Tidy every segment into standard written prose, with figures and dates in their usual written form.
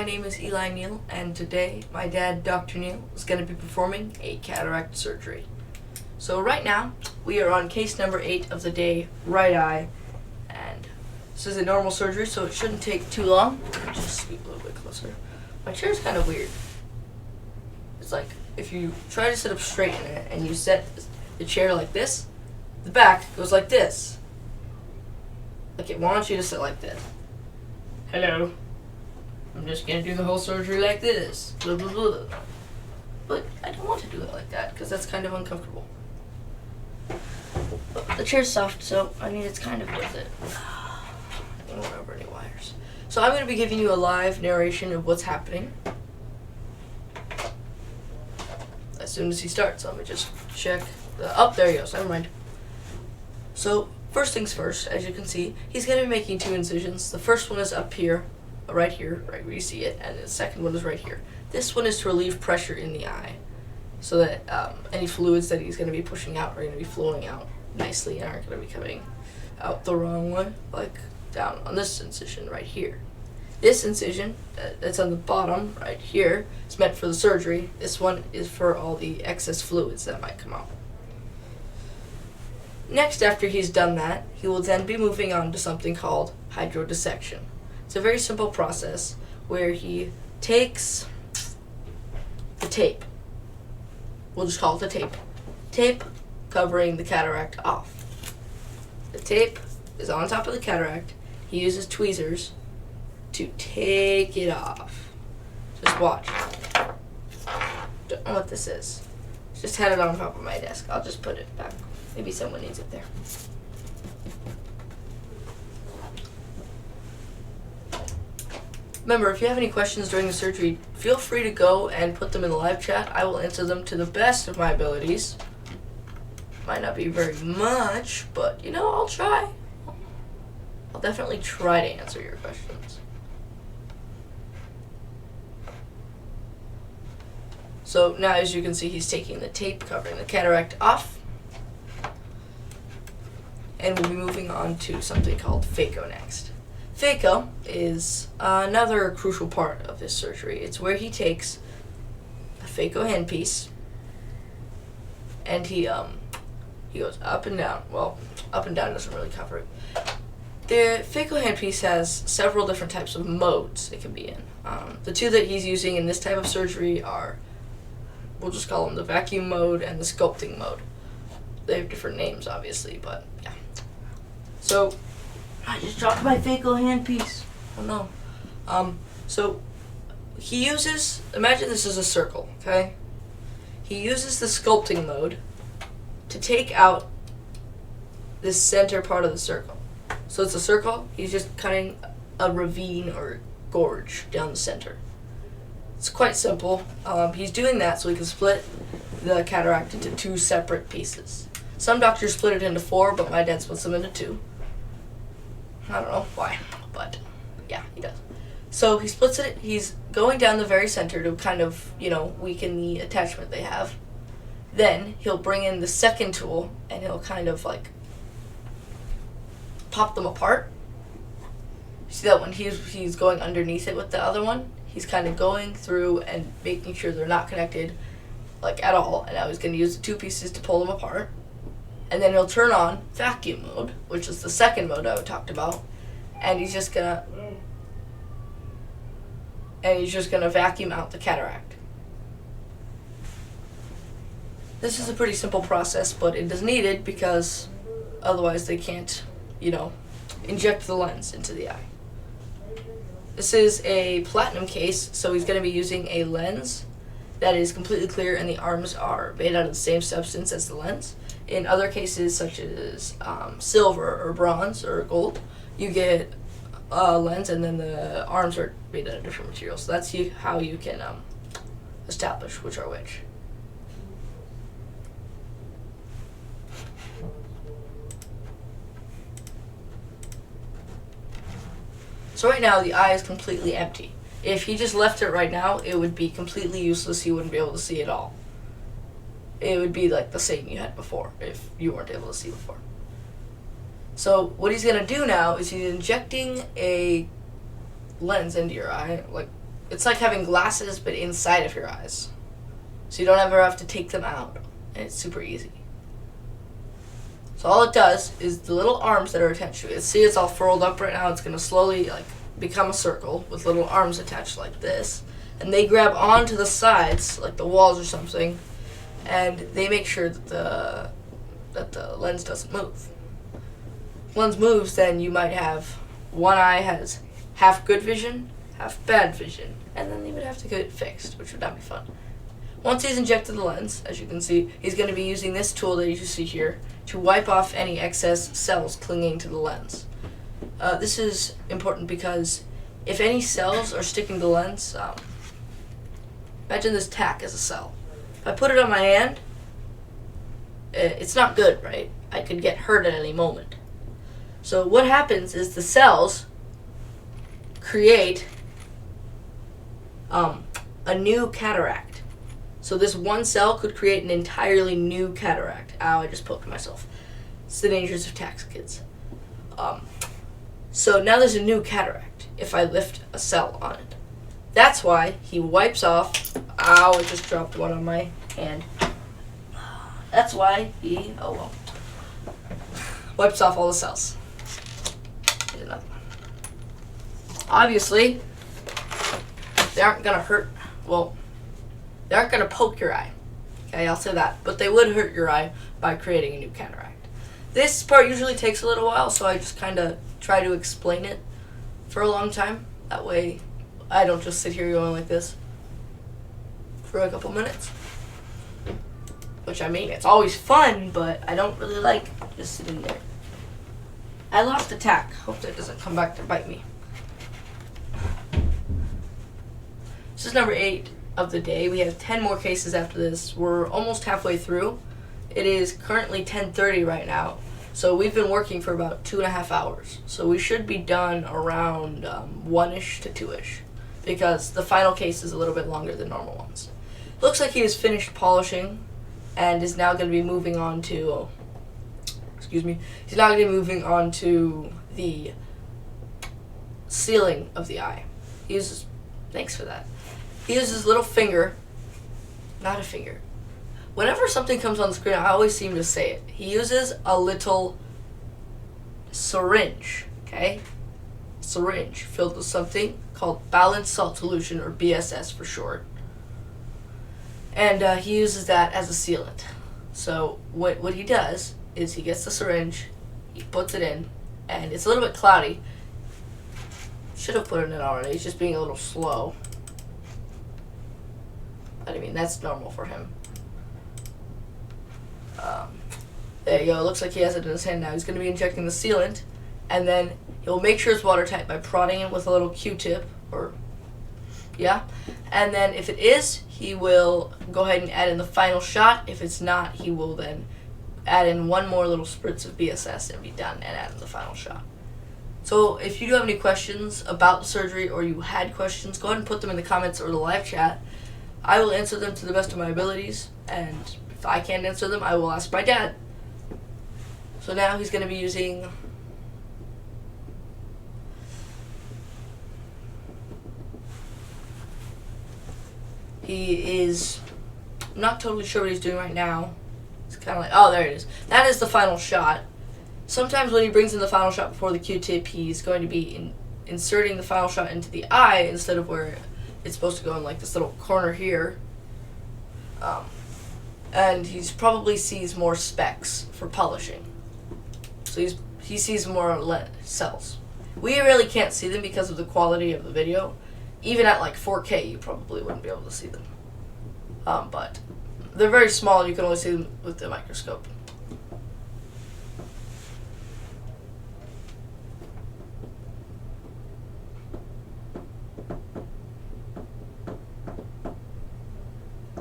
my name is Eli Neal, and today my dad, Dr. Neal, is going to be performing a cataract surgery. So right now, we are on case number 8 of the day, right eye, and this is a normal surgery, so it shouldn't take too long. Just scoot a little bit closer. My chair's kind of weird. It's like, if you try to sit up straight in it, and you set the chair like this, the back goes like this. Like it wants you to sit like this. Hello. I'm just gonna do the whole surgery like this. Blah, blah, blah. But I don't want to do it like that because that's kind of uncomfortable. But the chair's soft, so I mean it's kind of worth it. I don't remember any wires. So I'm gonna be giving you a live narration of what's happening as soon as he starts. Let me just check the. Oh, there he goes. Never mind. So first things first, as you can see, he's gonna be making 2 incisions. The first one is up here. Right here, right where you see it, and the second one is right here. This one is to relieve pressure in the eye so that any fluids that he's going to be pushing out are going to be flowing out nicely and aren't going to be coming out the wrong way, like down on this incision right here. This incision that's on the bottom right here is meant for the surgery. This one is for all the excess fluids that might come out. Next, after he's done that, he will then be moving on to something called hydrodissection. It's a very simple process where he takes the tape. We'll just call it the tape. Tape covering the cataract off. The tape is on top of the cataract. He uses tweezers to take it off. Just watch. Don't know what this is. Just had it on top of my desk. I'll just put it back. Maybe someone needs it there. Remember, if you have any questions during the surgery, feel free to go and put them in the live chat. I will answer them to the best of my abilities. Might not be very much, but, I'll try. I'll definitely try to answer your questions. So now, as you can see, he's taking the tape covering the cataract off. And we'll be moving on to something called phaco next. Phaco is another crucial part of this surgery. It's where he takes a phaco handpiece and he goes up and down. Well, up and down doesn't really cover it. The phaco handpiece has several different types of modes it can be in. The 2 that he's using in this type of surgery are, we'll just call them the vacuum mode and the sculpting mode. They have different names, obviously, but yeah. So I just dropped my phaco handpiece. Oh no. So he uses, imagine this is a circle, okay? He uses the sculpting mode to take out this center part of the circle. So it's a circle, he's just cutting a ravine or gorge down the center. It's quite simple. He's doing that so he can split the cataract into 2 separate pieces. Some doctors split it into 4, but my dad splits them into 2. I don't know why, but yeah, he does. So he splits it, he's going down the very center to kind of, weaken the attachment they have. Then he'll bring in the second tool and he'll kind of like pop them apart. See that when he's going underneath it with the other one? He's kind of going through and making sure they're not connected like at all. And now he's going to use the 2 pieces to pull them apart. And then he'll turn on vacuum mode, which is the second mode I talked about, and he's just gonna vacuum out the cataract. This is a pretty simple process, but it is needed because otherwise they can't, inject the lens into the eye. This is a platinum case, so he's gonna be using a lens that is completely clear and the arms are made out of the same substance as the lens. In other cases, such as silver or bronze or gold, you get a lens and then the arms are made out of different materials. So that's how you can establish which are which. So right now, the eye is completely empty. If he just left it right now, it would be completely useless. He wouldn't be able to see it all. It would be like the same you had before if you weren't able to see before. So what he's going to do now is he's injecting a lens into your eye, like it's like having glasses but inside of your eyes. So you don't ever have to take them out, and it's super easy. So all it does is the little arms that are attached to it. See, it's all furled up right now. It's going to slowly like become a circle with little arms attached like this. And they grab onto the sides, like the walls or something, and they make sure that the lens doesn't move. If lens moves, then you might have one eye has half good vision, half bad vision, and then they would have to get it fixed, which would not be fun. Once he's injected the lens, as you can see, he's going to be using this tool that you see here to wipe off any excess cells clinging to the lens. This is important because if any cells are sticking to the lens, imagine this tack as a cell. If I put it on my hand, it's not good, right? I could get hurt at any moment. So what happens is the cells create a new cataract. So this one cell could create an entirely new cataract. Ow, I just poked myself. It's the dangers of tax, kids. So now there's a new cataract if I lift a cell on it. That's why he wipes off. Ow, I just dropped one on my hand. That's why he, wipes off all the cells. Here's another one. Obviously, they aren't going to hurt, they aren't going to poke your eye. Okay, I'll say that. But they would hurt your eye by creating a new cataract. This part usually takes a little while, so I just kind of try to explain it for a long time. That way, I don't just sit here going like this for a couple minutes. Which, I mean, it's always fun, but I don't really like just sitting there. I lost a tack. Hope that doesn't come back to bite me. This is number 8 of the day. We have 10 more cases after this. We're almost halfway through. It is currently 10:30 right now. So we've been working for about 2.5 hours. So we should be done around 1-ish to 2-ish. Because the final case is a little bit longer than normal ones. Looks like he has finished polishing and is now going to be moving on to, he's now going to be moving on to the sealing of the eye. He uses, thanks for that. He uses his little finger, not a finger. Whenever something comes on the screen, I always seem to say it. He uses a little syringe, okay? Syringe filled with something called balanced salt solution, or BSS for short. And he uses that as a sealant. So what he does is he gets the syringe, he puts it in, and it's a little bit cloudy. Should have put it in already. He's just being a little slow. But I mean, that's normal for him. There you go. It looks like he has it in his hand now. He's going to be injecting the sealant, and then he'll make sure it's watertight by prodding it with a little Q-tip, and then if it is, he will go ahead and add in the final shot. If it's not, he will then add in one more little spritz of BSS and be done and add in the final shot. So if you do have any questions about the surgery, or you had questions, go ahead and put them in the comments or the live chat. I will answer them to the best of my abilities, and if I can't answer them, I will ask my dad. So now he's going to be using I'm not totally sure what he's doing right now. It's kind of like, oh, there it is. That is the final shot. Sometimes when he brings in the final shot before the Q-tip, he's going to be inserting the final shot into the eye instead of where it's supposed to go in like this little corner here. And he's probably sees more specks for polishing. So he sees more cells. We really can't see them because of the quality of the video. Even at like 4K, you probably wouldn't be able to see them. But they're very small, and you can only see them with the microscope.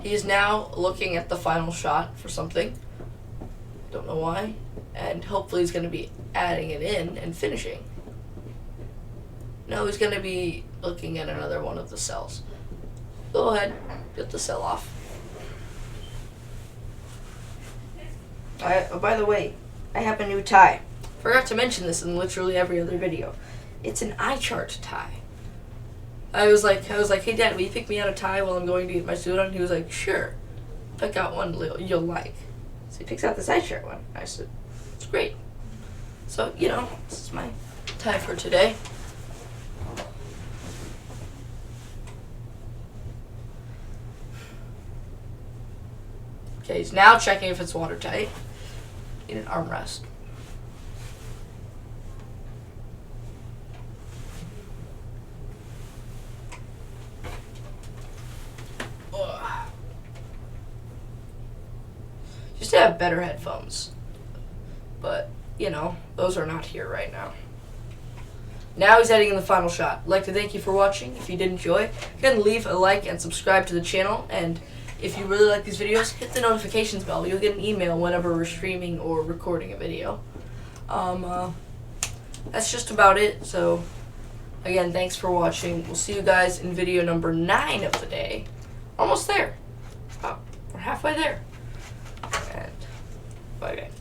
He is now looking at the final shot for something. Don't know why. And hopefully he's going to be adding it in and finishing. No, he's going to be looking at another one of the cells. Go ahead, get the cell off. By the way, I have a new tie. Forgot to mention this in literally every other video. It's an eye chart tie. I was like, hey Dad, will you pick me out a tie while I'm going to get my suit on? And he was like, sure. Pick out one you'll like. So he picks out this eye-shirt one. I said, it's great. So, you know, this is my tie for today. Okay, he's now checking if it's watertight. Need an armrest. Used to have better headphones, but you know, those are not here right now. Now he's heading in the final shot. I'd like to thank you for watching. If you did enjoy, go ahead and leave a like and subscribe to the channel. And if you really like these videos, hit the notifications bell. You'll get an email whenever we're streaming or recording a video. That's just about it. So, again, thanks for watching. We'll see you guys in video number 9 of the day. Almost there. Oh, we're halfway there. And bye, guys.